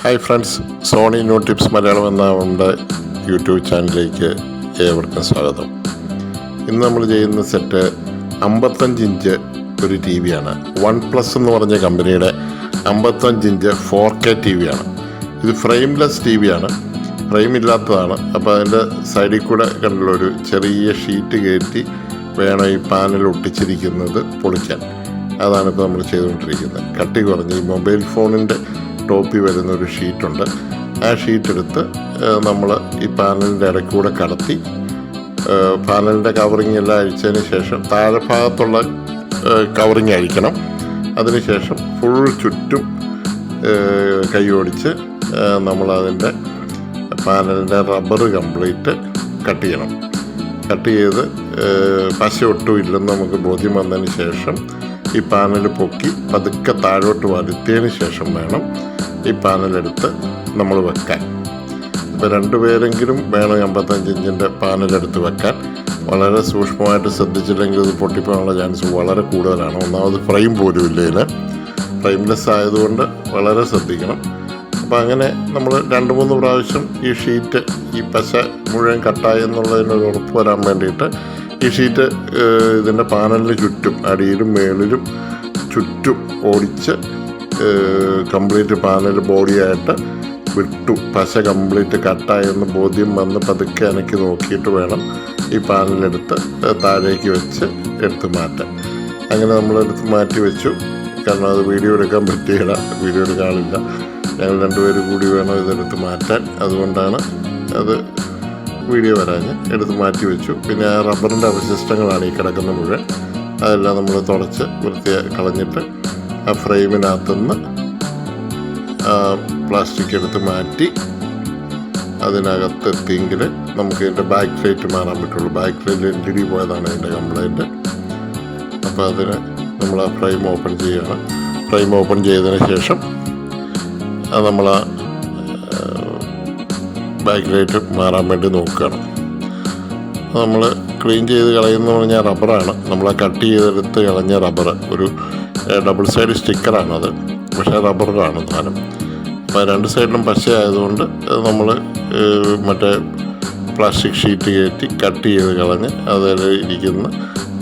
Hi friends, Soni new tips Malayalam എന്ന നമ്മുടെ YouTube ചാനലിലേക്ക് ഏവർക്കും സ്വാഗതം. ഇന്ന് നമ്മൾ ചെയ്യുന്ന സെറ്റ് 55 ഇഞ്ച് ഒരു ടി വിയാണ്. OnePlus എന്ന് പറഞ്ഞ കമ്പനിയുടെ 55 ഇഞ്ച് 4K ടി വിയാണ്. ഇത് ഫ്രെയിംലെസ് ടി വിയാണ്, ഫ്രെയിം ഇല്ലാത്തതാണ്. അപ്പോൾ അതിൻ്റെ സൈഡിൽ കൂടെ കണ്ടുള്ള ഒരു ചെറിയ ഷീറ്റ് കയറ്റി വേണം ഈ പാനൽ ഒട്ടിച്ചിരിക്കുന്നത് പൊളിക്കാൻ. അതാണിപ്പോൾ നമ്മൾ ചെയ്തുകൊണ്ടിരിക്കുന്നത്. കട്ടി കുറഞ്ഞ് ഈ മൊബൈൽ ഫോണിൻ്റെ ടോപ്പിൽ വരുന്ന ഒരു ഷീറ്റുണ്ട്. ആ ഷീറ്റ് എടുത്ത് നമ്മൾ ഈ പാനലിൻ്റെ ഇടയ്ക്കൂടെ കടത്തി പാനലിൻ്റെ കവറിങ് എല്ലാം അഴിച്ചതിന് ശേഷം താഴെ ഭാഗത്തുള്ള കവറിങ് അഴിക്കണം. അതിനുശേഷം ഫുൾ ചുറ്റും കൈ ഓടിച്ച് നമ്മളതിൻ്റെ പാനലിൻ്റെ റബ്ബർ കംപ്ലീറ്റ് കട്ട് ചെയ്യണം. കട്ട് ചെയ്ത് പശ ഒട്ടും ഇല്ലെന്ന് നമുക്ക് ബോധ്യം വന്നതിന് ശേഷം ഈ പാനൽ പൊക്കി പതുക്കെ താഴോട്ട് വരുത്തിയതിന് ശേഷം വേണം ഈ പാനലെടുത്ത് നമ്മൾ വെക്കാൻ. ഇപ്പോൾ 2 പേരെങ്കിലും വേണം 55 ഇഞ്ചിൻ്റെ പാനലെടുത്ത് വെക്കാൻ. വളരെ സൂക്ഷ്മമായിട്ട് ശ്രദ്ധിച്ചില്ലെങ്കിൽ ഇത് പൊട്ടിപ്പോകാനുള്ള ചാൻസ് വളരെ കൂടുതലാണ്. ഒന്നാമത് ഫ്രെയിം പോലും ഇല്ല, ഇതിന് ഫ്രെയിംലെസ് ആയതുകൊണ്ട് വളരെ ശ്രദ്ധിക്കണം. അപ്പോൾ അങ്ങനെ നമ്മൾ 2-3 പ്രാവശ്യം ഈ ഷീറ്റ് ഈ പശ മുഴുവൻ കട്ടായി എന്നുള്ളതിനൊരു ഉറപ്പ് വരാൻ വേണ്ടിയിട്ട് ഈ ഷീറ്റ് ഇതിൻ്റെ പാനലിന് ചുറ്റും അടിയിലും മേളിലും ചുറ്റും ഓടിച്ച് കംപ്ലീറ്റ് പാനൽ ബോഡിയായിട്ട് വിട്ടു. പശ കംപ്ലീറ്റ് കട്ടായെന്ന് ബോധ്യം വന്ന് പതുക്കെ എനിക്ക് നോക്കിയിട്ട് വേണം ഈ പാനലെടുത്ത് താഴേക്ക് വെച്ച് എടുത്ത് മാറ്റാൻ. അങ്ങനെ നമ്മളെടുത്ത് മാറ്റി വെച്ചു. കാരണം അത് വീഡിയോ എടുക്കാൻ പറ്റിയില്ല, വീഡിയോ എടുക്കാനില്ല. ഞങ്ങൾ 2 പേര് കൂടി വേണം ഇതെടുത്ത് മാറ്റാൻ. അതുകൊണ്ടാണ് അത് വീഡിയോ വരാഞ്ഞ് എടുത്ത് മാറ്റി വെച്ചു. പിന്നെ ആ റബ്ബറിൻ്റെ അവശിഷ്ടങ്ങളാണ് ഈ കിടക്കുന്ന മുഴുവൻ. അതെല്ലാം നമ്മൾ തുടച്ച് കളഞ്ഞിട്ട് ആ ഫ്രെയിമിനകത്തുനിന്ന് പ്ലാസ്റ്റിക് എടുത്ത് മാറ്റി അതിനകത്തെത്തിയെങ്കിൽ നമുക്ക് ഇതിൻ്റെ ബാക്ക് ലൈറ്റ് മാറാൻ പറ്റുള്ളൂ. ബാക്ക് ലൈറ്റ് LED പോയതാണ് ഇതിൻ്റെ കംപ്ലൈൻറ്റ്. അപ്പോൾ അതിന് നമ്മൾ ആ ഫ്രെയിം ഓപ്പൺ ചെയ്യണം. ഫ്രെയിം ഓപ്പൺ ചെയ്തതിന് ശേഷം അത് നമ്മൾ ആ ബാക്ക് ലൈറ്റ് മാറാൻ വേണ്ടി നോക്കുകയാണ്. നമ്മൾ ക്ലീൻ ചെയ്ത് കളയുന്ന പറഞ്ഞാൽ റബ്ബറാണ്. നമ്മൾ ആ കട്ട് ചെയ്തെടുത്ത് കളഞ്ഞ റബ്ബർ ഒരു ഡബിൾ സൈഡ് സ്റ്റിക്കറാണത്, പക്ഷേ റബ്ബറാണ് സാധനം. അപ്പോൾ 2 സൈഡിലും പശ ആയതുകൊണ്ട് നമ്മൾ മറ്റേ പ്ലാസ്റ്റിക് ഷീറ്റ് കയറ്റി കട്ട് ചെയ്ത് കളഞ്ഞ് അതിൽ ഇരിക്കുന്ന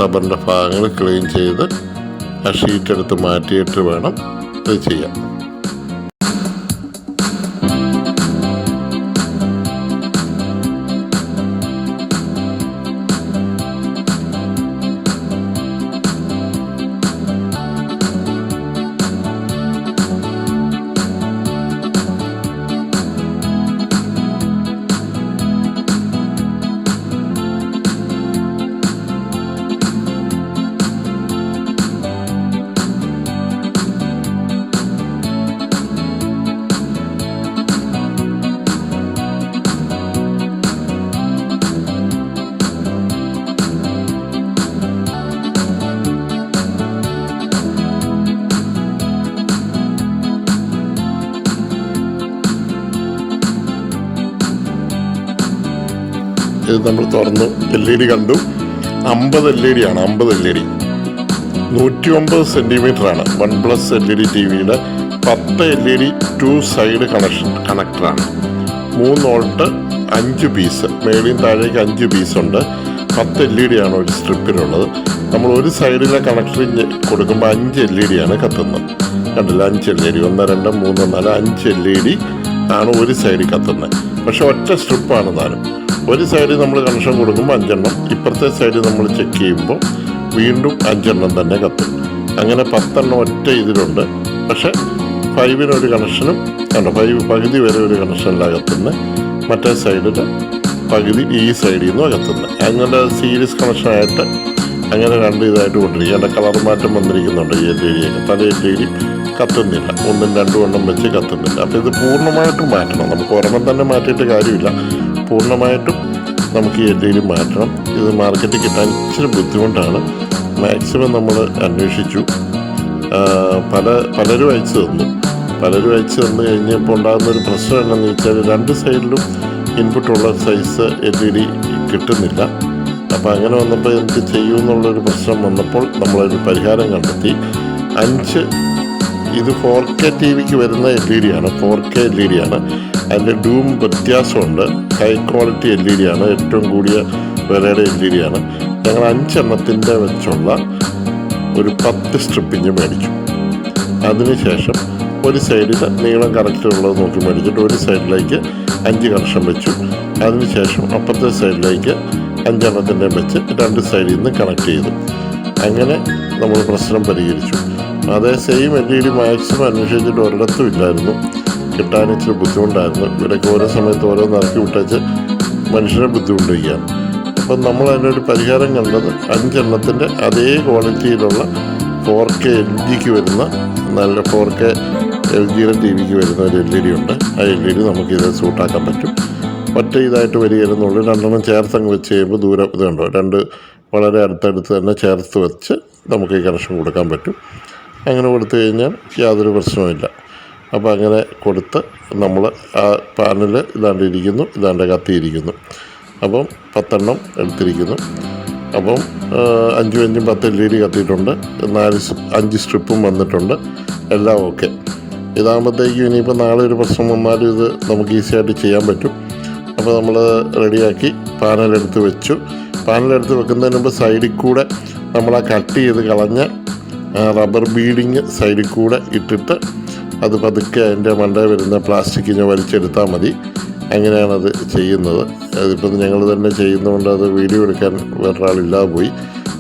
റബ്ബറിൻ്റെ ഭാഗങ്ങൾ ക്ലീൻ ചെയ്ത് ആ ഷീറ്റ് എടുത്ത് മാറ്റിയിട്ട് വേണം ഇത് ചെയ്യാൻ. ഇത് നമ്മൾ തുറന്നു LED കണ്ടു. 50 LED ആണ്. 50 LED 109 സെൻറ്റിമീറ്ററാണ്. OnePlus LED ടി വിയുടെ 10 LED 2 സൈഡ് കണക്ടറാണ്. 3 വോൾട്ട് 5 പീസ്, മേളിയും താഴേക്ക് 5 പീസുണ്ട്. 10 LED ആണ് ഒരു സ്ട്രിപ്പിലുള്ളത്. നമ്മൾ ഒരു സൈഡിലെ കണക്ടർ കൊടുക്കുമ്പോൾ 5 LED ആണ് കത്തുന്നത്. കണ്ടില്ല, 5 LED 1 2 3 4 5 LED ആണ് ഒരു സൈഡിൽ കത്തുന്നത്. പക്ഷെ ഒറ്റ സ്ട്രിപ്പാണ് താനും. ഒരു സൈഡിൽ നമ്മൾ കണക്ഷൻ കൊടുക്കുമ്പോൾ 5 എണ്ണം, ഇപ്പുറത്തെ സൈഡിൽ നമ്മൾ ചെക്ക് ചെയ്യുമ്പോൾ വീണ്ടും 5 എണ്ണം തന്നെ കത്തും. അങ്ങനെ 10 എണ്ണം ഒറ്റ ഇതിലുണ്ട്. പക്ഷെ 5-ന് ഒരു കണക്ഷനും കണ്ടോ, 5 പകുതി വരെ ഒരു കണക്ഷനിലാണ് കത്തുന്നത്. മറ്റേ സൈഡിൽ പകുതി ഈ സൈഡിൽ നിന്നും കത്തുന്നത്. അങ്ങനെ സീരീസ് കണക്ഷനായിട്ട് അങ്ങനെ 2 ഇതായിട്ട് കൊണ്ടിരിക്കുക. അതിൻ്റെ കളർ മാറ്റം വന്നിരിക്കുന്നുണ്ട്. ഈ LED പല LED കത്തുന്നില്ല, 1ഉം 2ഉം എണ്ണം വെച്ച് കത്തുന്നില്ല. അപ്പോൾ ഇത് പൂർണ്ണമായിട്ടും മാറ്റണം. നമുക്ക് ഒരെണ്ണം തന്നെ മാറ്റിയിട്ട് കാര്യമില്ല, പൂർണ്ണമായിട്ടും നമുക്ക് ഈ LED മാറ്റണം. ഇത് മാർക്കറ്റിൽ കിട്ടാൻ ഇച്ചിരി ബുദ്ധിമുട്ടാണ്. മാക്സിമം നമ്മൾ അന്വേഷിച്ചു, പലരും അയച്ചു തന്നു. കഴിഞ്ഞപ്പോൾ ഉണ്ടാകുന്നൊരു പ്രശ്നം എന്താണെന്ന് വെച്ചാൽ 2 സൈഡിലും ഇൻപുട്ടുള്ള സൈസ് LED കിട്ടുന്നില്ല. അപ്പോൾ അങ്ങനെ വന്നപ്പോൾ എന്ത് ചെയ്യുമെന്നുള്ളൊരു പ്രശ്നം വന്നപ്പോൾ നമ്മളൊരു പരിഹാരം കണ്ടെത്തി. 5 ഇത് 4K TV ക്ക് വരുന്ന LED ആണ്. 4K LED ആണ്. അതിൻ്റെ ഡൂം വ്യത്യാസമുണ്ട്. ഹൈ ക്വാളിറ്റി LED ആണ്. ഏറ്റവും കൂടിയ വിലയുടെ LED ആണ്. ഞങ്ങൾ 5 എണ്ണത്തിൻ്റെ വെച്ചുള്ള ഒരു 10 സ്ട്രിപ്പിങ് മേടിച്ചു. അതിനുശേഷം ഒരു സൈഡിൽ നീളം കറക്റ്റ് ഉള്ളത് നോക്കി മേടിച്ചിട്ട് ഒരു സൈഡിലേക്ക് 5 കണക്ഷൻ വെച്ചു. അതിനുശേഷം അപ്പുറത്തെ സൈഡിലേക്ക് 5 എണ്ണത്തിൻ്റെ വെച്ച് 2 സൈഡിൽ നിന്ന് കണക്ട് ചെയ്തു. അങ്ങനെ നമ്മൾ പ്രശ്നം പരിഹരിച്ചു. അതേ സെയിം LED മാക്സിമം അന്വേഷിച്ചിട്ട് ഒരിടത്തും ഇല്ലായിരുന്നു. കിട്ടാൻ ഇച്ചിരി ബുദ്ധിമുട്ടായിരുന്നു. ഇവിടേക്ക് ഓരോ സമയത്ത് ഓരോന്ന് ഇറക്കി വിട്ടേച്ച് മനുഷ്യനെ ബുദ്ധിമുട്ടിക്കുകയാണ്. അപ്പം നമ്മൾ അതിനൊരു പരിഹാരം കണ്ടത് 5 എണ്ണത്തിൻ്റെ അതേ ക്വാളിറ്റിയിലുള്ള 4K LGക്ക് വരുന്ന നല്ല 4K LGയുടെ TVക്ക് വരുന്ന ഒരു LED ഉണ്ട്. ആ LED നമുക്കിത് സൂട്ടാക്കാൻ പറ്റും. ഒറ്റ ഇതായിട്ട് വരികയെന്നുള്ളൂ. 2 എണ്ണം ചേർത്തങ്ങ് വെച്ച് കഴിയുമ്പോൾ ദൂരം ഇതുണ്ടോ 2 വളരെ അടുത്തടുത്ത് തന്നെ ചേർത്ത് വെച്ച് നമുക്ക് ഈ കണക്ഷൻ കൊടുക്കാൻ പറ്റും. അങ്ങനെ കൊടുത്തു കഴിഞ്ഞാൽ യാതൊരു പ്രശ്നവുമില്ല. അപ്പോൾ അങ്ങനെ കൊടുത്ത് നമ്മൾ ആ പാനൽ ഇതാണ്ട് ഇരിക്കുന്നു, ഇതാണ്ട് കത്തിയിരിക്കുന്നു. അപ്പം 10 എണ്ണം എടുത്തിരിക്കുന്നു. അപ്പം 5 10 LED കത്തിയിട്ടുണ്ട്. 5 സ്ട്രിപ്പും വന്നിട്ടുണ്ട്. എല്ലാം ഓക്കെ. ഇതാകുമ്പോഴത്തേക്കും ഇനിയിപ്പോൾ നാളെ ഒരു പ്രശ്നം വന്നാലും ഇത് നമുക്ക് ഈസിയായിട്ട് ചെയ്യാൻ പറ്റും. അപ്പോൾ നമ്മൾ റെഡിയാക്കി പാനലെടുത്ത് വെച്ചു. പാനലെടുത്ത് വെക്കുന്നതിന് മുമ്പ് സൈഡിൽ കൂടെ നമ്മൾ ആ കട്ട് ചെയ്ത് കളഞ്ഞ റബ്ബർ ബീഡിങ് സൈഡിൽ കൂടെ ഇട്ടിട്ട് അത് പതുക്കെ അതിൻ്റെ മണ്ടയിൽ വരുന്ന പ്ലാസ്റ്റിക്കിനെ വലിച്ചെടുത്താൽ മതി. അങ്ങനെയാണത് ചെയ്യുന്നത്. അതിപ്പം ഞങ്ങൾ തന്നെ ചെയ്യുന്നതുകൊണ്ട് അത് വീഡിയോ എടുക്കാൻ വേറൊരാളില്ലാതെ പോയി.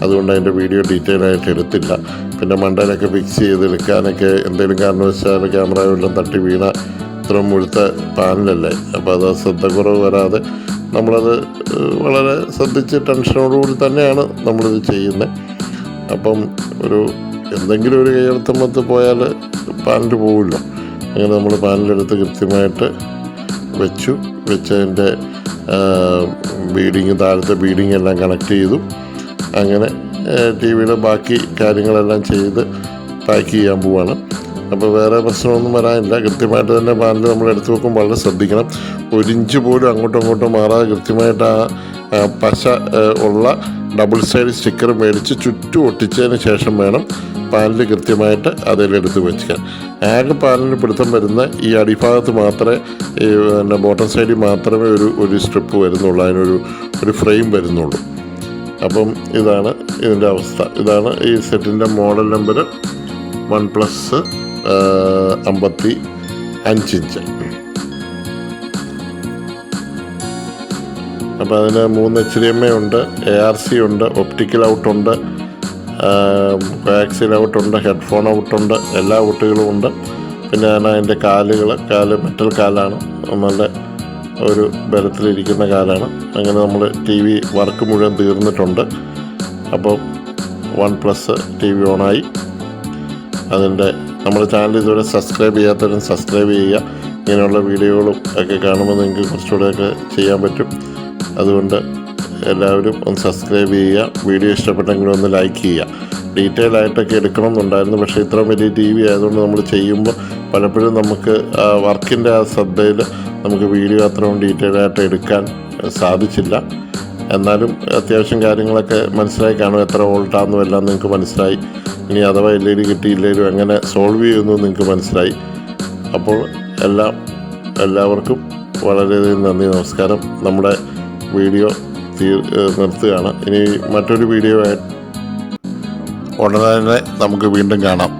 അതുകൊണ്ട് അതിൻ്റെ വീഡിയോ ഡീറ്റെയിൽ ആയിട്ട് എടുത്തില്ല. പിന്നെ മണ്ടയിലൊക്കെ ഫിക്സ് ചെയ്തെടുക്കാനൊക്കെ എന്തെങ്കിലും കാരണവശാൽ ക്യാമറ എല്ലാം തട്ടി വീണ ഇത്ര മുഴുത്ത പാനലല്ലേ. അപ്പോൾ അത് ശ്രദ്ധക്കുറവ് വരാതെ നമ്മളത് വളരെ ശ്രദ്ധിച്ച് ടെൻഷനോടുകൂടി തന്നെയാണ് നമ്മളിത് ചെയ്യുന്നത്. അപ്പം എന്തെങ്കിലും ഒരു കയ്യെഴുത്തമ്മത്ത് പോയാൽ പാനൽ പോവില്ല. അങ്ങനെ നമ്മൾ പാനലെടുത്ത് കൃത്യമായിട്ട് വെച്ചതിൻ്റെ ബീഡിങ് താഴത്തെ ബീഡിങ് എല്ലാം കണക്ട് ചെയ്തു. അങ്ങനെ TVയുടെ ബാക്കി കാര്യങ്ങളെല്ലാം ചെയ്ത് പാക്ക് ചെയ്യാൻ പോവാണ്. അപ്പോൾ വേറെ പ്രശ്നമൊന്നും വരാനില്ല. കൃത്യമായിട്ട് തന്നെ പാനൽ നമ്മൾ എടുത്ത് വെക്കുമ്പോൾ വളരെ ശ്രദ്ധിക്കണം. 1 ഇഞ്ച് പോലും അങ്ങോട്ടും ഇങ്ങോട്ടും മാറാതെ കൃത്യമായിട്ട് ആ പശ ഉള്ള ഡബിൾ സൈഡ് സ്റ്റിക്കർ മേടിച്ച് ചുറ്റും ഒട്ടിച്ചതിന് ശേഷം വേണം പാനൽ കൃത്യമായിട്ട് അതിലെടുത്ത് വെക്കാൻ. ആകെ പാനലിന് പിടുത്തം വരുന്ന ഈ അടിഭാഗത്ത് മാത്രമേ ബോട്ടം സൈഡിൽ മാത്രമേ ഒരു സ്ട്രിപ്പ് വരുന്നുള്ളൂ. അതിനൊരു ഫ്രെയിം വരുന്നുള്ളൂ. അപ്പം ഇതാണ് ഇതിൻ്റെ അവസ്ഥ. ഇതാണ് ഈ സെറ്റിൻ്റെ മോഡൽ നമ്പർ OnePlus 55 ഇഞ്ച്. അപ്പോൾ അതിന് 3 HDMI ഉണ്ട്, ARC ഉണ്ട്, ഒപ്റ്റിക്കൽ ഔട്ടുണ്ട്, കോയാക്സിയൽ ഔട്ടുണ്ട്, ഹെഡ്ഫോൺ ഔട്ടുണ്ട്, എല്ലാ ഔട്ടുകളും ഉണ്ട്. പിന്നെ അതിൻ്റെ കാല് മെറ്റൽ കാലാണ്, നല്ല ഒരു ബലത്തിലിരിക്കുന്ന കാലാണ്. അങ്ങനെ നമ്മൾ TV വർക്ക് മുഴുവൻ തീർന്നിട്ടുണ്ട്. അപ്പോൾ OnePlus TV ഓണായി. നമ്മുടെ ചാനൽ ഇതുവരെ സബ്സ്ക്രൈബ് ചെയ്യാത്തവരും സബ്സ്ക്രൈബ് ചെയ്യുക. ഇങ്ങനെയുള്ള വീഡിയോകളും ഒക്കെ കാണുമ്പോൾ നിങ്ങൾക്ക് കുറച്ചുകൂടെയൊക്കെ ചെയ്യാൻ പറ്റും. അതുകൊണ്ട് എല്ലാവരും ഒന്ന് സബ്സ്ക്രൈബ് ചെയ്യുക. വീഡിയോ ഇഷ്ടപ്പെട്ടെങ്കിലും ഒന്ന് ലൈക്ക് ചെയ്യുക. ഡീറ്റെയിൽ ആയിട്ടൊക്കെ എടുക്കണമെന്നുണ്ടായിരുന്നു. പക്ഷേ ഇത്ര വലിയ TV ആയതുകൊണ്ട് നമ്മൾ ചെയ്യുമ്പോൾ പലപ്പോഴും നമുക്ക് വർക്കിൻ്റെ ആ ശ്രദ്ധയിൽ നമുക്ക് വീഡിയോ അത്രയും ഡീറ്റെയിൽ ആയിട്ട് എടുക്കാൻ സാധിച്ചില്ല. എന്നാലും അത്യാവശ്യം കാര്യങ്ങളൊക്കെ മനസ്സിലായി കാണും. എത്ര വോൾട്ടാണെന്നും എല്ലാം നിങ്ങൾക്ക് മനസ്സിലായി. ഇനി അഥവാ LED കിട്ടിയില്ലെങ്കിലും എങ്ങനെ സോൾവ് ചെയ്യുമെന്നും നിങ്ങൾക്ക് മനസ്സിലായി. അപ്പോൾ എല്ലാവർക്കും വളരെയധികം നന്ദി, നമസ്കാരം. നമ്മുടെ വീഡിയോ നിർത്തുകയാണ്. ഇനി മറ്റൊരു വീഡിയോ ആയിട്ട് ഉടനെ തന്നെ നമുക്ക് വീണ്ടും കാണാം.